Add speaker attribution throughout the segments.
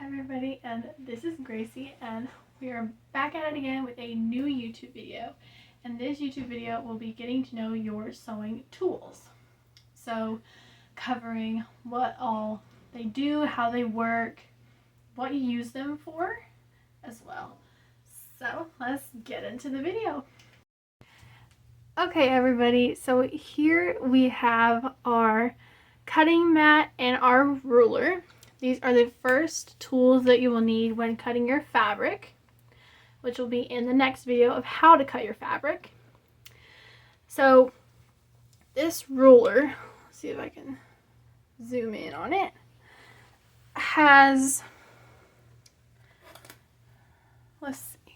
Speaker 1: everybody, and this is Gracie, and we are back at it again with a new YouTube video. And this YouTube video will be getting to know your sewing tools. So covering what all they do, how they work, what you use them for as well. So let's get into the video. Okay everybody, so here we have our cutting mat and our ruler. These are the first tools that you will need when cutting your fabric, which will be in the next video of how to cut your fabric. So this ruler, let's see if I can zoom in on it, has, let's see,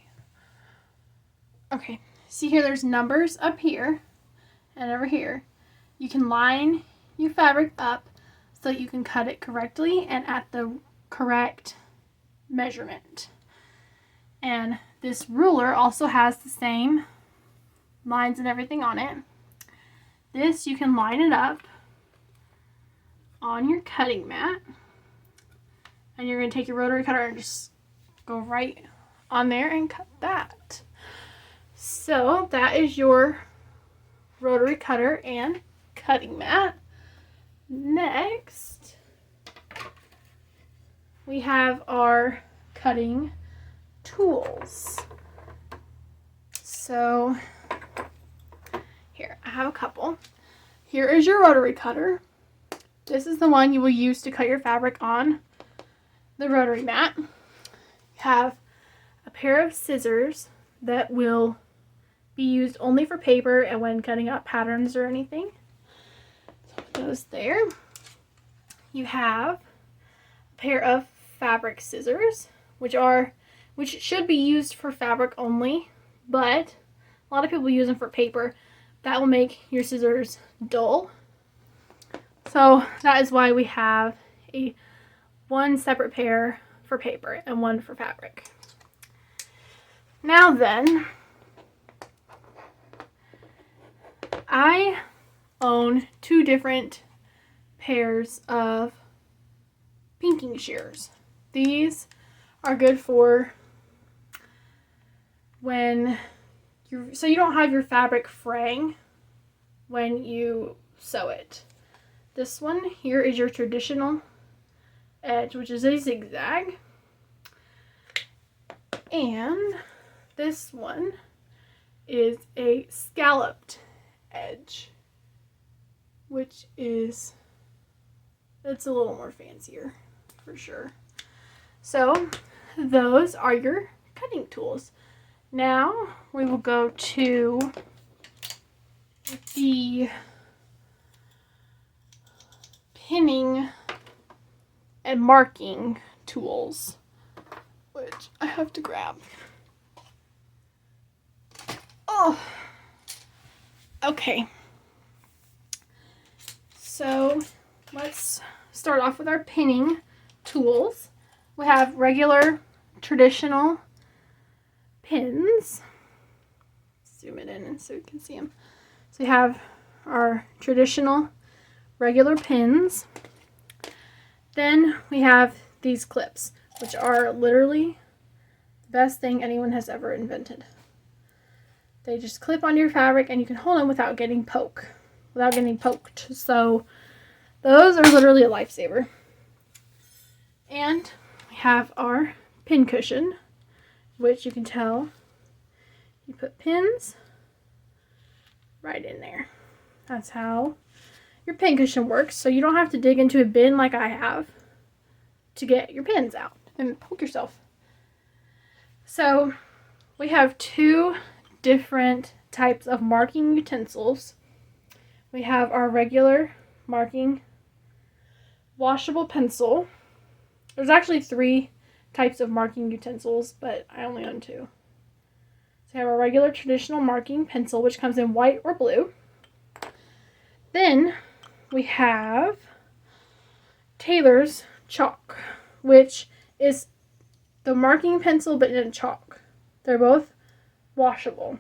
Speaker 1: okay, see here there's numbers up here and over here. You can line your fabric up so that you can cut it correctly and at the correct measurement. And this ruler also has the same lines and everything on it. This, you can line it up on your cutting mat, and you're going to take your rotary cutter and just go right on there and cut that. So that is your rotary cutter and cutting mat. Next, we have our cutting tools. So here, I have a couple. Here is your rotary cutter. This is the one you will use to cut your fabric on the rotary mat. You have a pair of scissors that will be used only for paper and when cutting out patterns or anything. Those there. You have a pair of fabric scissors, which should be used for fabric only, but a lot of people use them for paper. That will make your scissors dull. So that is why we have one separate pair for paper and one for fabric. Now then, I own two different pairs of pinking shears. These are good for when so you don't have your fabric fraying when you sew it. This one here is your traditional edge, which is a zigzag, and this one is a scalloped edge, which is, it's a little more fancier for sure. So those are your cutting tools. Now we will go to the pinning and marking tools, which I have to grab. Oh, okay. So let's start off with our pinning tools. We have regular traditional pins. Zoom it in so you can see them. So we have our traditional regular pins. Then we have these clips, which are literally the best thing anyone has ever invented. They just clip onto your fabric and you can hold them without getting poked. So those are literally a lifesaver. And we have our pin cushion, which you can tell you put pins right in there. That's how your pin cushion works, so you don't have to dig into a bin like I have to get your pins out and poke yourself. So we have two different types of marking utensils. We have our regular marking washable pencil. There's actually three types of marking utensils, but I only own two. So we have our regular traditional marking pencil, which comes in white or blue. Then we have Taylor's chalk, which is the marking pencil but in chalk. They're both washable.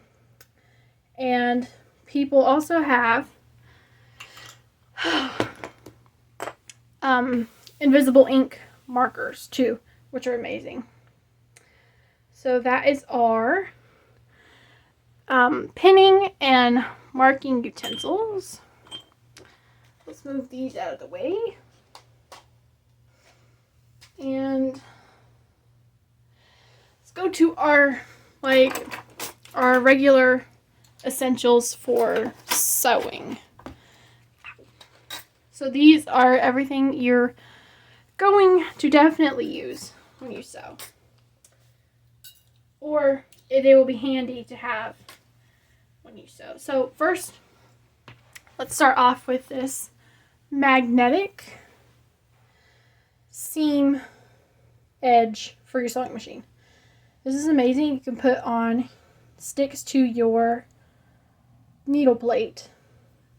Speaker 1: And people also have invisible ink markers too which are amazing. So that is our pinning and marking utensils. Let's move these out of the way. And let's go to our regular essentials for sewing. So these are everything you're going to definitely use when you sew. Or they will be handy to have when you sew. So first, let's start off with this magnetic seam edge for your sewing machine. This is amazing. You can put on, sticks to your needle plate,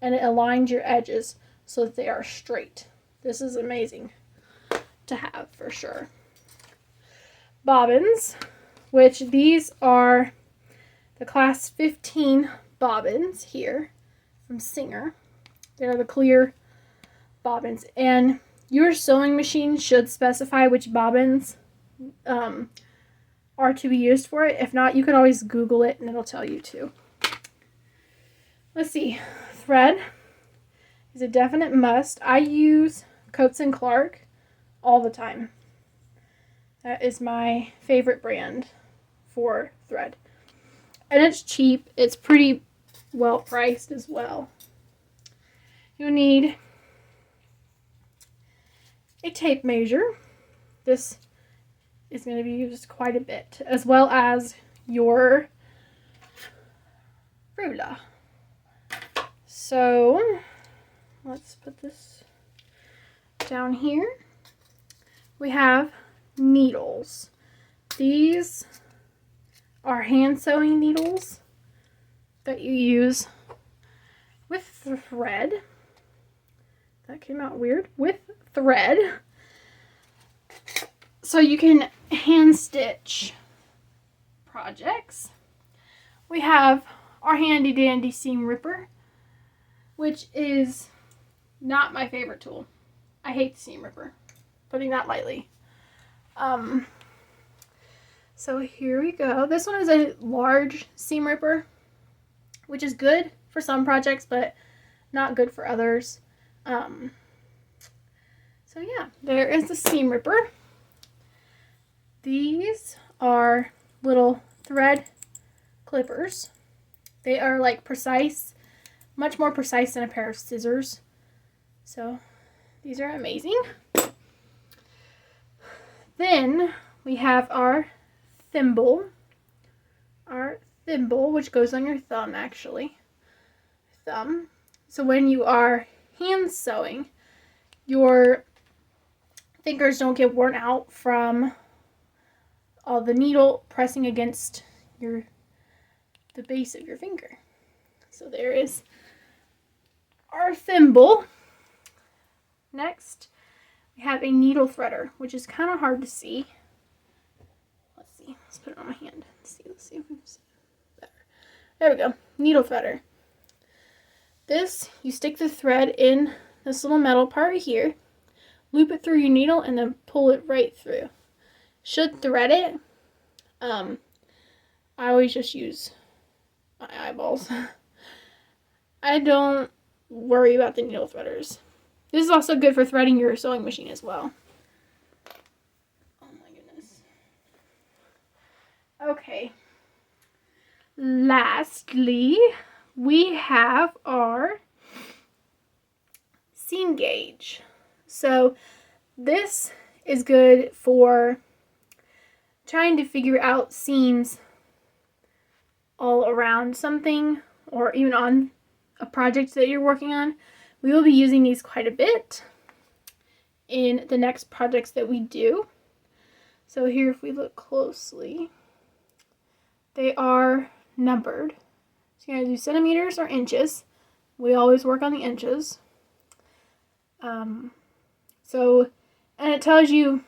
Speaker 1: and it aligns your edges so that they are straight. This is amazing to have for sure. Bobbins, which these are the class 15 bobbins here from Singer. They're the clear bobbins, and your sewing machine should specify which bobbins are to be used for it. If not, you can always Google it and it'll tell you too. Let's see. Thread is a definite must. I use Coats & Clark all the time. That is my favorite brand for thread. And it's cheap. It's pretty well priced as well. You need a tape measure. This is going to be used quite a bit, as well as your ruler. So let's put this down here. We have needles. These are hand sewing needles that you use with thread. That came out weird. With thread. So you can hand stitch projects. We have our handy dandy seam ripper, which is not my favorite tool. I hate the seam ripper, putting that lightly. So here we go. This one is a large seam ripper, which is good for some projects, but not good for others. So yeah, there is the seam ripper. These are little thread clippers. They are like precise, much more precise than a pair of scissors. So these are amazing. Then we have our thimble. Our thimble, which goes on your thumb actually. Thumb. So when you are hand sewing, your fingers don't get worn out from all the needle pressing against the base of your finger. So there is our thimble. Next, we have a needle threader, which is kind of hard to see. Let's see. Let's put it on my hand. Let's see if we can see it better. There we go. Needle threader. This, you stick the thread in this little metal part here, loop it through your needle, and then pull it right through. Should thread it. I always just use my eyeballs. I don't worry about the needle threaders. This is also good for threading your sewing machine as well. Oh my goodness. Okay. Lastly, we have our seam gauge. So this is good for trying to figure out seams all around something, or even on a project that you're working on. We will be using these quite a bit in the next projects that we do. So here, if we look closely, they are numbered. So you're going to do centimeters or inches. We always work on the inches. And it tells you,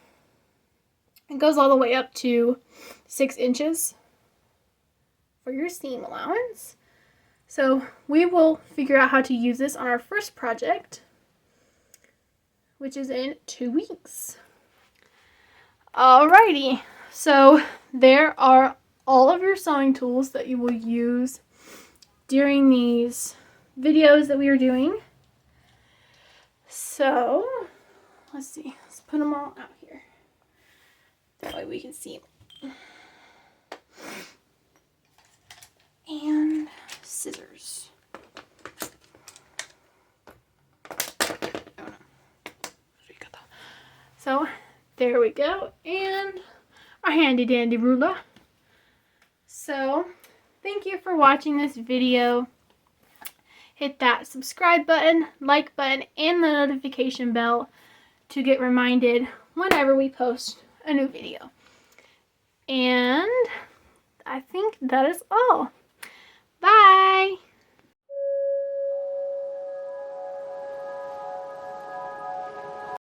Speaker 1: it goes all the way up to 6 inches for your seam allowance. So we will figure out how to use this on our first project, which is in 2 weeks. Alrighty, so there are all of your sewing tools that you will use during these videos that we are doing. So let's see, let's put them all out here. That way we can see them. And scissors. So there we go, and our handy dandy ruler. So thank you for watching this video. Hit that subscribe button, like button, and the notification bell to get reminded whenever we post a new video. And I think that is all. Bye!